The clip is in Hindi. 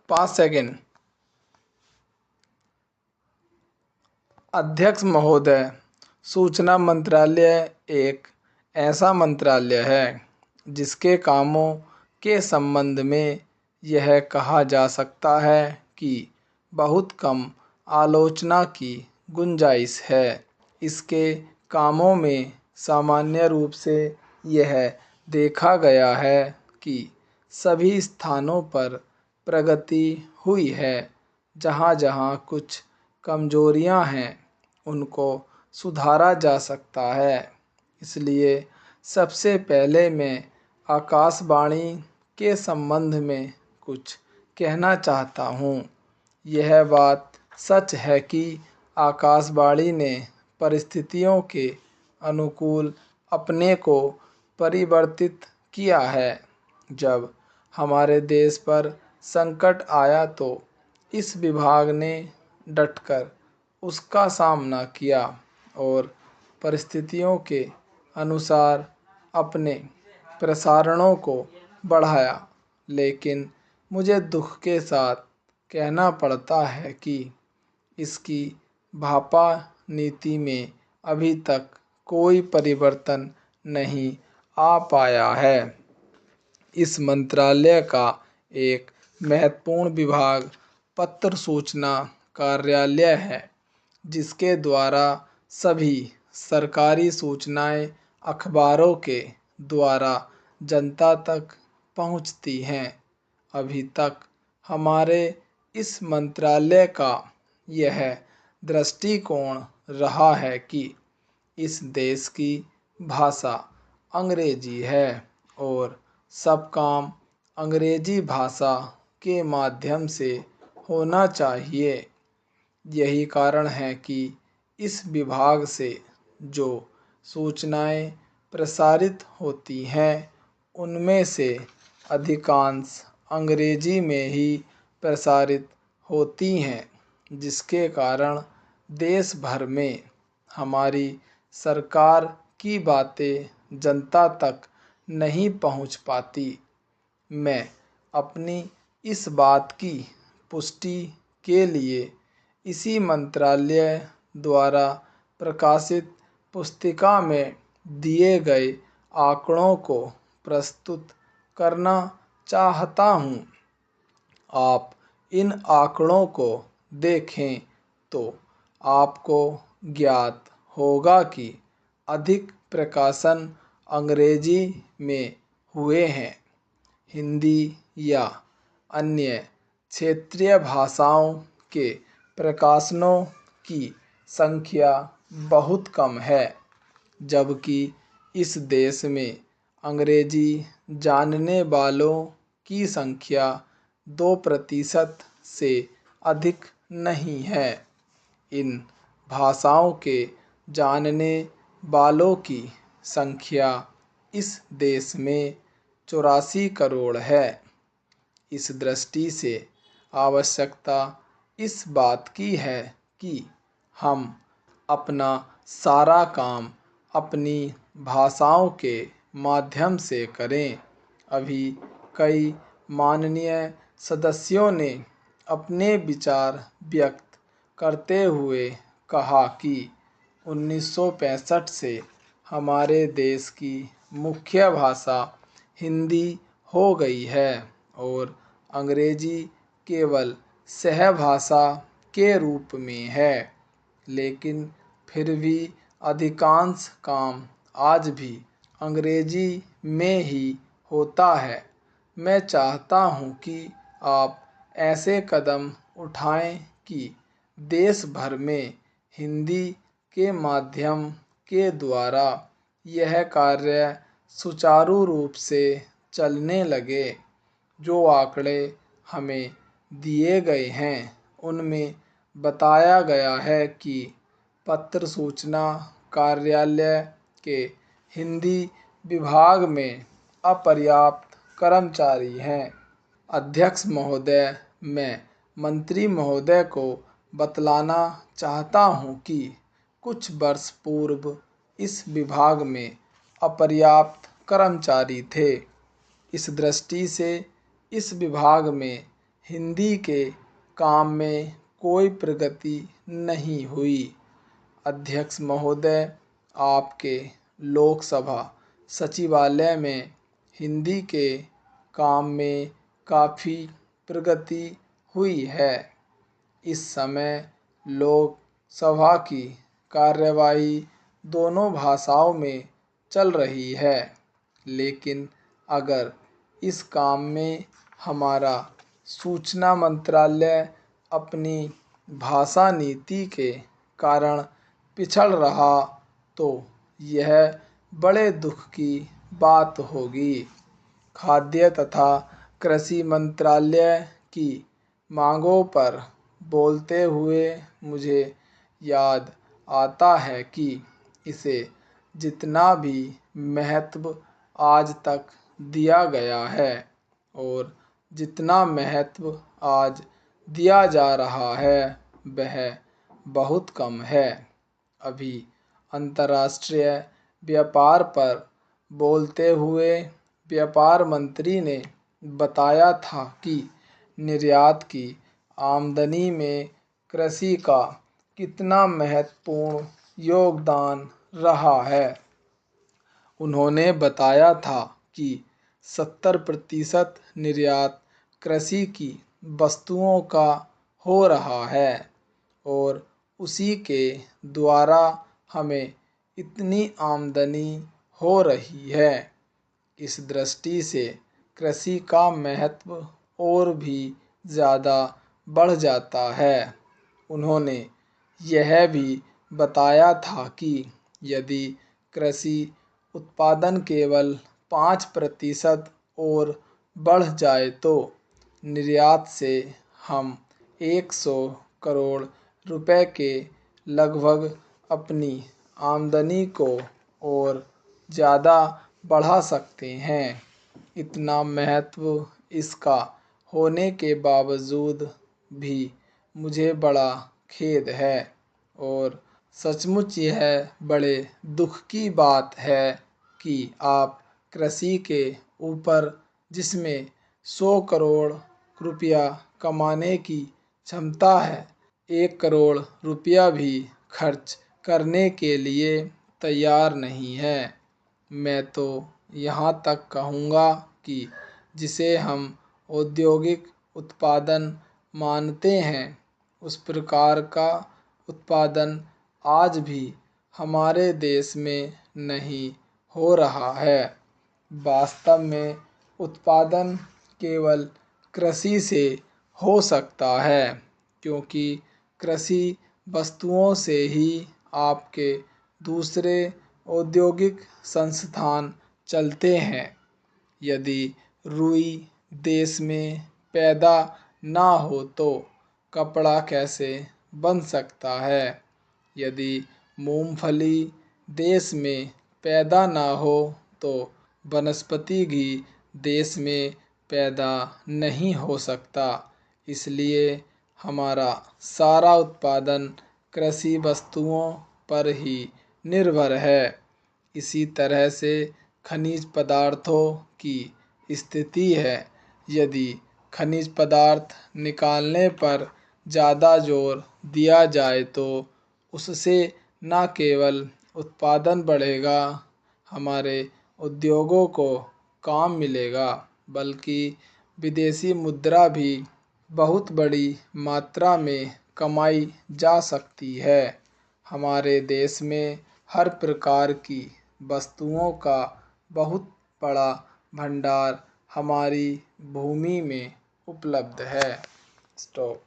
5 सेकेंड। अध्यक्ष महोदय, सूचना मंत्रालय एक ऐसा मंत्रालय है जिसके कामों के संबंध में यह कहा जा सकता है कि बहुत कम आलोचना की गुंजाइश है। इसके कामों में सामान्य रूप से यह देखा गया है कि सभी स्थानों पर प्रगति हुई है। जहाँ जहाँ कुछ कमजोरियाँ हैं उनको सुधारा जा सकता है। इसलिए सबसे पहले मैं आकाशवाणी के संबंध में कुछ कहना चाहता हूँ। यह बात सच है कि आकाशवाणी ने परिस्थितियों के अनुकूल अपने को परिवर्तित किया है। जब हमारे देश पर संकट आया तो इस विभाग ने डटकर उसका सामना किया और परिस्थितियों के अनुसार अपने प्रसारणों को बढ़ाया। लेकिन मुझे दुख के साथ कहना पड़ता है कि इसकी भापा नीति में अभी तक कोई परिवर्तन नहीं आ पाया है। इस मंत्रालय का एक महत्वपूर्ण विभाग पत्र सूचना कार्यालय है, जिसके द्वारा सभी सरकारी सूचनाएं अखबारों के द्वारा जनता तक पहुंचती हैं। अभी तक हमारे इस मंत्रालय का यह दृष्टिकोण रहा है कि इस देश की भाषा अंग्रेजी है और सब काम अंग्रेजी भाषा के माध्यम से होना चाहिए। यही कारण है कि इस विभाग से जो सूचनाएं प्रसारित होती हैं उनमें से अधिकांश अंग्रेजी में ही प्रसारित होती हैं, जिसके कारण देश भर में हमारी सरकार की बातें जनता तक नहीं पहुंच पाती। मैं अपनी इस बात की पुष्टि के लिए इसी मंत्रालय द्वारा प्रकाशित पुस्तिका में दिए गए आंकड़ों को प्रस्तुत करना चाहता हूँ। आप इन आंकड़ों को देखें तो आपको ज्ञात होगा कि अधिक प्रकाशन अंग्रेजी में हुए हैं। हिंदी या अन्य क्षेत्रीय भाषाओं के प्रकाशनों की संख्या बहुत कम है, जबकि इस देश में अंग्रेजी जानने वालों की संख्या 2% से अधिक नहीं है। इन भाषाओं के जानने वालों की संख्या इस देश में 84 करोड़ है। इस दृष्टि से आवश्यकता इस बात की है कि हम अपना सारा काम अपनी भाषाओं के माध्यम से करें। अभी कई माननीय सदस्यों ने अपने विचार व्यक्त करते हुए कहा कि 1965 से हमारे देश की मुख्य भाषा हिंदी हो गई है और अंग्रेजी केवल सहभाषा के रूप में है। लेकिन फिर भी अधिकांश काम आज भी अंग्रेजी में ही होता है। मैं चाहता हूँ कि आप ऐसे कदम उठाएं कि देश भर में हिंदी के माध्यम के द्वारा यह कार्य सुचारू रूप से चलने लगे। जो आंकड़े हमें दिए गए हैं उनमें बताया गया है कि पत्र सूचना कार्यालय के हिंदी विभाग में अपर्याप्त कर्मचारी हैं। अध्यक्ष महोदय, मैं मंत्री महोदय को बतलाना चाहता हूँ कि कुछ वर्ष पूर्व इस विभाग में अपर्याप्त कर्मचारी थे। इस दृष्टि से इस विभाग में हिंदी के काम में कोई प्रगति नहीं हुई। अध्यक्ष महोदय, आपके लोकसभा सचिवालय में हिंदी के काम में काफ़ी प्रगति हुई है। इस समय लोकसभा की कार्यवाही दोनों भाषाओं में चल रही है, लेकिन अगर इस काम में हमारा सूचना मंत्रालय अपनी भाषा नीति के कारण पिछड़ रहा तो यह बड़े दुख की बात होगी। खाद्य तथा कृषि मंत्रालय की मांगों पर बोलते हुए मुझे याद आता है कि इसे जितना भी महत्व आज तक दिया गया है और जितना महत्व आज दिया जा रहा है वह बहुत कम है। अभी अंतर्राष्ट्रीय व्यापार पर बोलते हुए व्यापार मंत्री ने बताया था कि निर्यात की आमदनी में कृषि का कितना महत्वपूर्ण योगदान रहा है। उन्होंने बताया था कि 70% निर्यात कृषि की वस्तुओं का हो रहा है और उसी के द्वारा हमें इतनी आमदनी हो रही है। इस दृष्टि से कृषि का महत्व और भी ज़्यादा बढ़ जाता है। उन्होंने यह भी बताया था कि यदि कृषि उत्पादन केवल 5% और बढ़ जाए तो निर्यात से हम 100 करोड़ रुपए के लगभग अपनी आमदनी को और ज़्यादा बढ़ा सकते हैं। इतना महत्व इसका होने के बावजूद भी मुझे बड़ा खेद है और सचमुच यह बड़े दुख की बात है कि आप कृषि के ऊपर जिसमें 100 करोड़ रुपया कमाने की क्षमता है, 1 करोड़ रुपया भी खर्च करने के लिए तैयार नहीं है। मैं तो यहाँ तक कहूँगा कि जिसे हम औद्योगिक उत्पादन मानते हैं उस प्रकार का उत्पादन आज भी हमारे देश में नहीं हो रहा है। वास्तव में उत्पादन केवल कृषि से हो सकता है, क्योंकि कृषि वस्तुओं से ही आपके दूसरे औद्योगिक संस्थान चलते हैं। यदि रुई देश में पैदा ना हो तो कपड़ा कैसे बन सकता है। यदि मूंगफली देश में पैदा ना हो तो वनस्पति घी देश में पैदा नहीं हो सकता। इसलिए हमारा सारा उत्पादन कृषि वस्तुओं पर ही निर्भर है। इसी तरह से खनिज पदार्थों की स्थिति है। यदि खनिज पदार्थ निकालने पर ज़्यादा जोर दिया जाए तो उससे न केवल उत्पादन बढ़ेगा, हमारे उद्योगों को काम मिलेगा, बल्कि विदेशी मुद्रा भी बहुत बड़ी मात्रा में कमाई जा सकती है। हमारे देश में हर प्रकार की वस्तुओं का बहुत बड़ा भंडार हमारी भूमि में उपलब्ध है। स्टॉप।